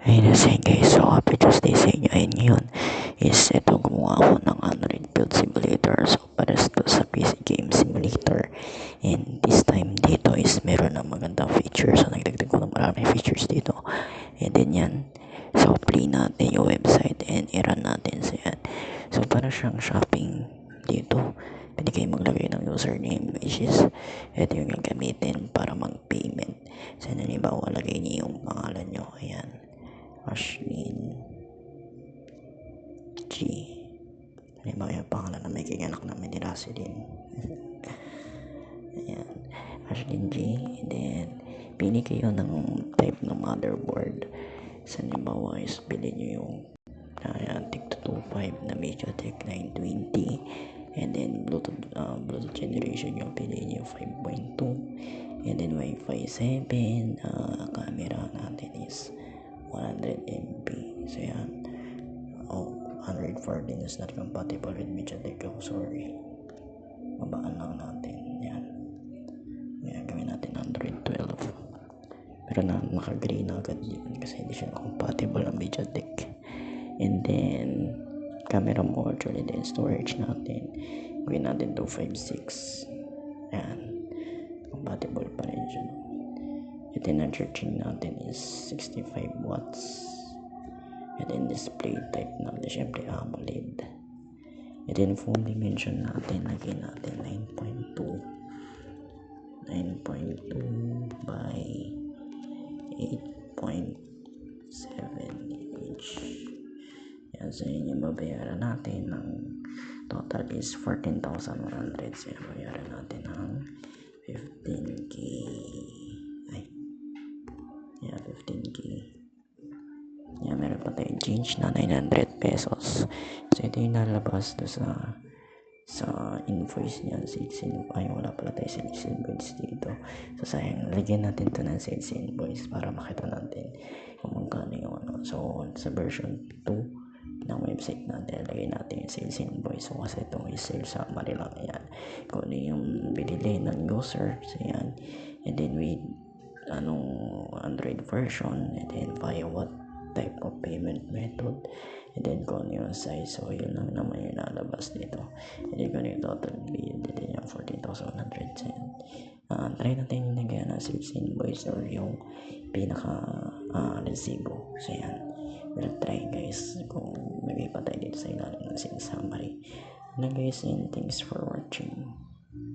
Ayun na siya guys, so happy Tuesday sa inyo. Ayun ngayon is ito gumawa ako ng Android build simulator. So para sa PC game simulator. And this time dito is meron na magandang features. So nagdagdag ko ng maraming features dito. And then yan. So play natin yung website and i-run natin. So yan. So para siyang shopping dito. Pwede kayo maglagay ng username which is ito yung gagamitin para mag-payment. So halimbawa lagay niyo yung pangalan nyo. Ayan. Ashlyn G. Halimbawa yung pangalan na may kaganak namin ni Raselin. Ayan. Ashlyn G. And then, pili kayo ng type ng motherboard. So, halimbawa is bilhin nyo yung TIC225 na MediaTek 920. And then, Bluetooth generation nyo. Pili nyo yung 5.2. And then, Wi-Fi 7. Camera natin is 100 MP. So yan. Android 14 is not compatible with MediaTek. Sorry. Babaan lang natin. Yan. Yan. Gawin natin Android 12. Pero naka-green na agad yun kasi hindi siya compatible ng MediaTek. And then camera mode, and then storage natin. Gawin natin 256. Yan. Compatible pa rin siya. Ito na charging natin is 65 watts. And then display type natin syempre AMOLED. And then phone dimension natin, lagyan natin 9.2 by 8.7 inch. Yan, so yun yung babayaran natin ng total is 14,100. So yung babayaran natin ng 15k. 15k. Yan, meron pa tayong change na 900 pesos. So ito yung nalabas do sa invoice niya. Wala pala tayo sales invoice dito. So sayang, lagyan natin to ng sales invoice para makita natin kung magkano yung ano. So sa version 2 ng website natin, lagyan natin yung sales invoice. So kasi ito is sales summary lang yan. Kung ano yung binili ng user. So yan. And then with Android version, and then via what type of payment method, and then kung ano yung size. So yun lang naman yung nalabas dito. And then kung yung total bill, dito yung 14,100. Try natin yung nagyan ng sales invoice or yung pinaka resibo. So yan, we'll try guys kung may pa tayo dito sa ilalim ng sales summary. Guys, and thanks for watching.